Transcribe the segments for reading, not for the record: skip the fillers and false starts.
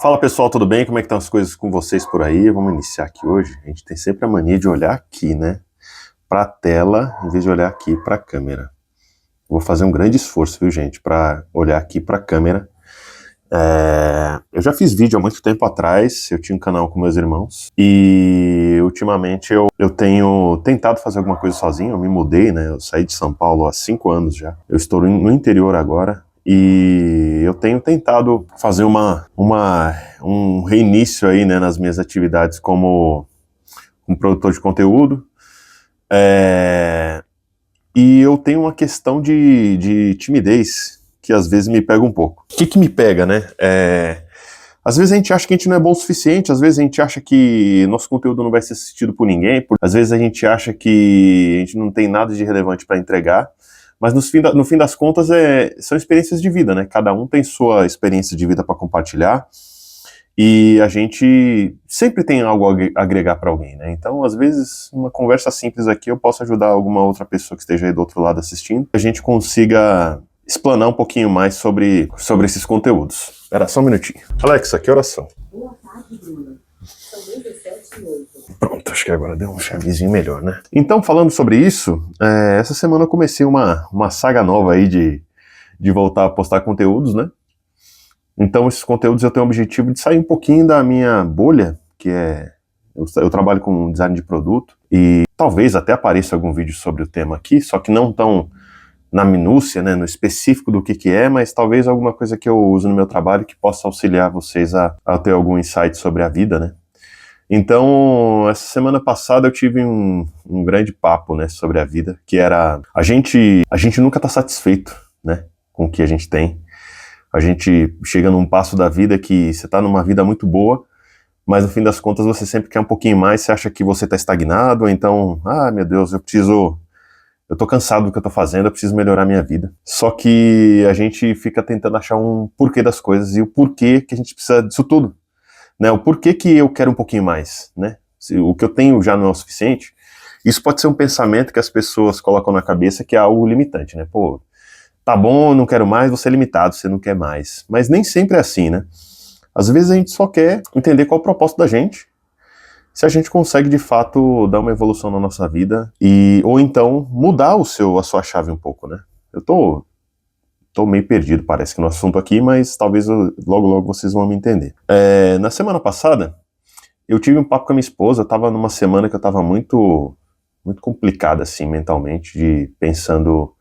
Fala pessoal, tudo bem? Como é que estão as coisas com vocês por aí? Vamos iniciar aqui hoje. A gente tem sempre a mania de olhar aqui, né? Para a tela, em vez de olhar aqui para a câmera. Vou fazer um grande esforço, viu, gente, para olhar aqui para a câmera. Eu já fiz vídeo há muito tempo atrás, eu tinha um canal com meus irmãos, e ultimamente eu tenho tentado fazer alguma coisa sozinho. Eu me mudei, né? Eu saí de São Paulo há 5 anos já. Eu estou no interior agora. E eu tenho tentado fazer um reinício aí, né, nas minhas atividades como produtor de conteúdo. E eu tenho uma questão de timidez que às vezes me pega um pouco. O que me pega, né? Às vezes a gente acha que a gente não é bom o suficiente, às vezes a gente acha que nosso conteúdo não vai ser assistido por ninguém, às vezes a gente acha que a gente não tem nada de relevante para entregar. Mas no fim das contas são experiências de vida, né? Cada um tem sua experiência de vida para compartilhar e a gente sempre tem algo a agregar para alguém, né? Então, às vezes, uma conversa simples aqui eu posso ajudar alguma outra pessoa que esteja aí do outro lado assistindo, que a gente consiga explanar um pouquinho mais sobre esses conteúdos. Espera só um minutinho. Alexa, que horas são? Boa tarde, Bruno. São 17h08. Pronto, acho que agora deu um chavezinho melhor, né? Então, falando sobre isso, essa semana eu comecei uma saga nova aí de voltar a postar conteúdos, né? Então, esses conteúdos eu tenho o objetivo de sair um pouquinho da minha bolha, que eu trabalho com design de produto, e talvez até apareça algum vídeo sobre o tema aqui, só que não tão na minúcia, né, no específico do que é, mas talvez alguma coisa que eu uso no meu trabalho que possa auxiliar vocês a ter algum insight sobre a vida, né? Então, essa semana passada eu tive um grande papo, né, sobre a vida, que era a gente nunca tá satisfeito, né, com o que a gente tem. A gente chega num passo da vida que você tá numa vida muito boa, mas no fim das contas você sempre quer um pouquinho mais, você acha que você tá estagnado, ou então, meu Deus, eu tô cansado do que eu tô fazendo, eu preciso melhorar minha vida. Só que a gente fica tentando achar um porquê das coisas e o porquê que a gente precisa disso tudo. Né, o porquê que eu quero um pouquinho mais, né? O que eu tenho já não é o suficiente. Isso pode ser um pensamento que as pessoas colocam na cabeça que é algo limitante, né? Pô, tá bom, não quero mais, você é limitado, você não quer mais. Mas nem sempre é assim, né? Às vezes a gente só quer entender qual é o propósito da gente, se a gente consegue de fato dar uma evolução na nossa vida ou então mudar a sua chave um pouco, né? Eu tô meio perdido, parece que no assunto aqui, mas talvez logo vocês vão me entender. Na semana passada, eu tive um papo com a minha esposa. Eu tava numa semana que eu tava muito, muito complicada, assim, mentalmente, pensando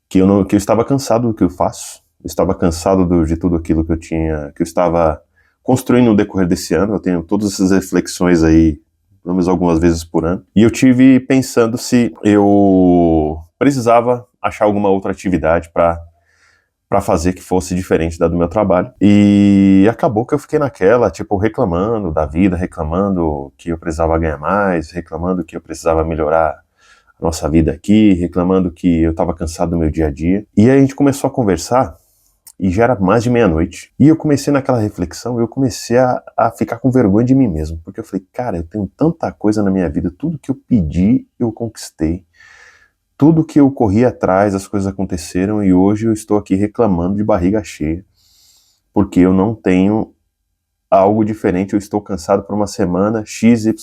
que eu estava cansado do que eu faço, eu estava cansado de tudo aquilo que eu estava construindo no decorrer desse ano. Eu tenho todas essas reflexões aí, pelo menos algumas vezes por ano, e eu tive pensando se eu precisava achar alguma outra atividade para fazer que fosse diferente da do meu trabalho. E acabou que eu fiquei naquela, tipo, reclamando da vida, reclamando que eu precisava ganhar mais, reclamando que eu precisava melhorar a nossa vida aqui, reclamando que eu estava cansado do meu dia a dia. E aí a gente começou a conversar e já era mais de meia-noite. E eu comecei naquela reflexão, eu comecei a ficar com vergonha de mim mesmo, porque eu falei, cara, eu tenho tanta coisa na minha vida, tudo que eu pedi, eu conquistei. Tudo que eu corri atrás, as coisas aconteceram, e hoje eu estou aqui reclamando de barriga cheia, porque eu não tenho algo diferente. Eu estou cansado por uma semana XYZ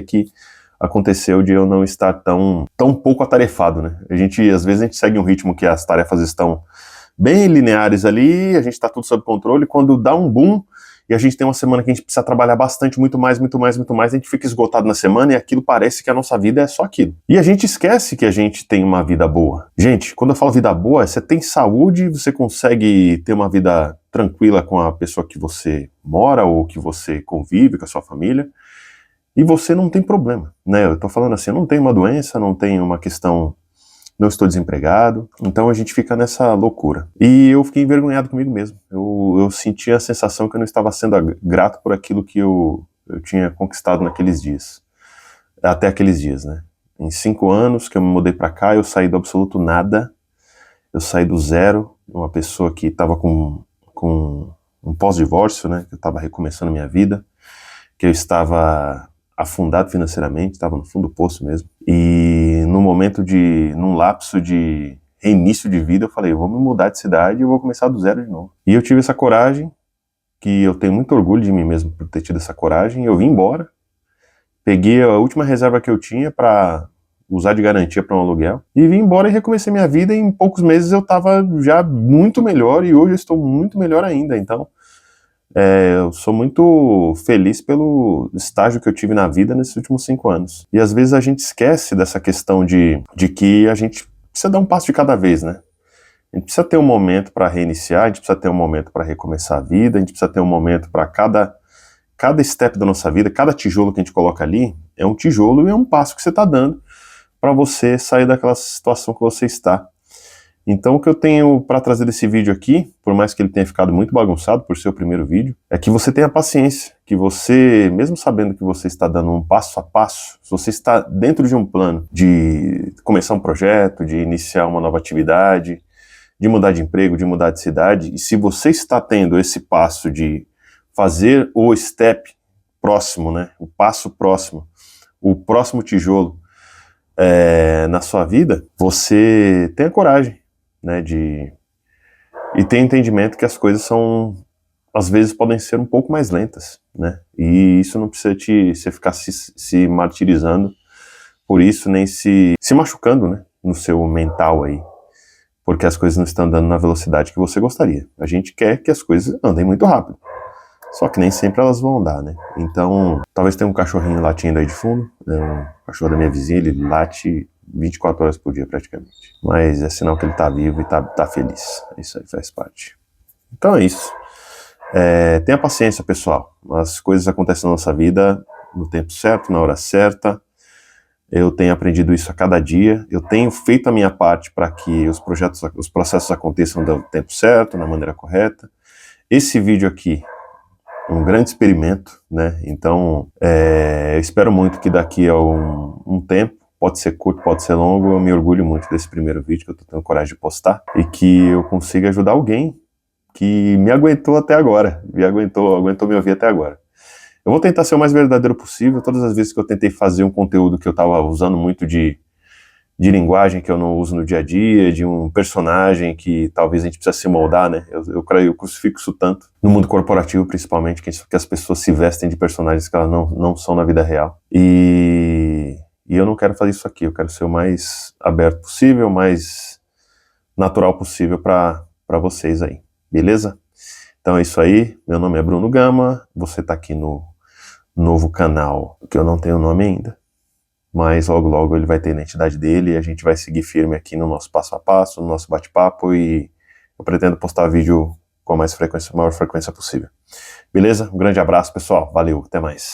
que aconteceu de eu não estar tão pouco atarefado, né? Às vezes a gente segue um ritmo que as tarefas estão bem lineares ali, a gente está tudo sob controle, quando dá um boom, e a gente tem uma semana que a gente precisa trabalhar bastante, muito mais, a gente fica esgotado na semana e aquilo parece que a nossa vida é só aquilo. E a gente esquece que a gente tem uma vida boa. Gente, quando eu falo vida boa, você tem saúde, você consegue ter uma vida tranquila com a pessoa que você mora ou que você convive, com a sua família, e você não tem problema, né? Eu tô falando assim, eu não tenho uma doença, não tenho uma questão, não estou desempregado, então a gente fica nessa loucura. E eu fiquei envergonhado comigo mesmo. Eu senti a sensação que eu não estava sendo grato por aquilo que eu tinha conquistado naqueles dias. Até aqueles dias, né? Em 5 anos que eu me mudei para cá, eu saí do absoluto nada, eu saí do zero, uma pessoa que estava com um pós-divórcio, né? Que eu estava recomeçando a minha vida, que eu estava afundado financeiramente, estava no fundo do poço mesmo. E num lapso de reinício de vida, eu falei, eu vou me mudar de cidade e eu vou começar do zero de novo. E eu tive essa coragem, que eu tenho muito orgulho de mim mesmo por ter tido essa coragem. Eu vim embora, peguei a última reserva que eu tinha para usar de garantia para um aluguel, e vim embora e recomecei minha vida, e em poucos meses eu estava já muito melhor, e hoje eu estou muito melhor ainda. Então, eu sou muito feliz pelo estágio que eu tive na vida nesses últimos 5 anos. E às vezes a gente esquece dessa questão de que a gente precisa dar um passo de cada vez, né? A gente precisa ter um momento para reiniciar, a gente precisa ter um momento para recomeçar a vida, a gente precisa ter um momento para cada step da nossa vida, cada tijolo que a gente coloca ali, é um tijolo e é um passo que você está dando para você sair daquela situação que você está. Então o que eu tenho para trazer desse vídeo aqui, por mais que ele tenha ficado muito bagunçado por ser o primeiro vídeo, é que você tenha paciência, que você, mesmo sabendo que você está dando um passo a passo, se você está dentro de um plano de começar um projeto, de iniciar uma nova atividade, de mudar de emprego, de mudar de cidade, e se você está tendo esse passo de fazer o step próximo, né, o passo próximo, o próximo tijolo na sua vida, você tenha coragem, né, e ter entendimento que as coisas às vezes podem ser um pouco mais lentas, né, e isso não precisa você ficar se martirizando por isso, nem se machucando, né, no seu mental aí, porque as coisas não estão andando na velocidade que você gostaria. A gente quer que as coisas andem muito rápido, só que nem sempre elas vão andar, né? Então, talvez tenha um cachorrinho latindo aí de fundo, né? Um cachorro da minha vizinha, ele late 24 horas por dia praticamente. Mas é sinal que ele tá vivo e tá feliz. Isso aí faz parte. Então é isso. Tenha paciência, pessoal. As coisas acontecem na nossa vida no tempo certo, na hora certa. Eu tenho aprendido isso a cada dia. Eu tenho feito a minha parte para que os processos aconteçam no tempo certo, na maneira correta. Esse vídeo aqui um grande experimento, né? Então, eu espero muito que daqui a um tempo, pode ser curto, pode ser longo, eu me orgulho muito desse primeiro vídeo que eu tô tendo coragem de postar, e que eu consiga ajudar alguém que me aguentou até agora, aguentou me ouvir até agora. Eu vou tentar ser o mais verdadeiro possível. Todas as vezes que eu tentei fazer um conteúdo que eu tava usando muito de linguagem que eu não uso no dia a dia, de um personagem que talvez a gente precisa se moldar, né? Eu crucifico isso tanto, no mundo corporativo principalmente, que as pessoas se vestem de personagens que elas não são na vida real. E eu não quero fazer isso aqui, eu quero ser o mais aberto possível, o mais natural possível para vocês aí, beleza? Então é isso aí, meu nome é Bruno Gama, você tá aqui no novo canal, que eu não tenho nome ainda, mas logo logo ele vai ter a identidade dele e a gente vai seguir firme aqui no nosso passo a passo, no nosso bate-papo, e eu pretendo postar vídeo com a maior frequência possível. Beleza? Um grande abraço, pessoal. Valeu, até mais.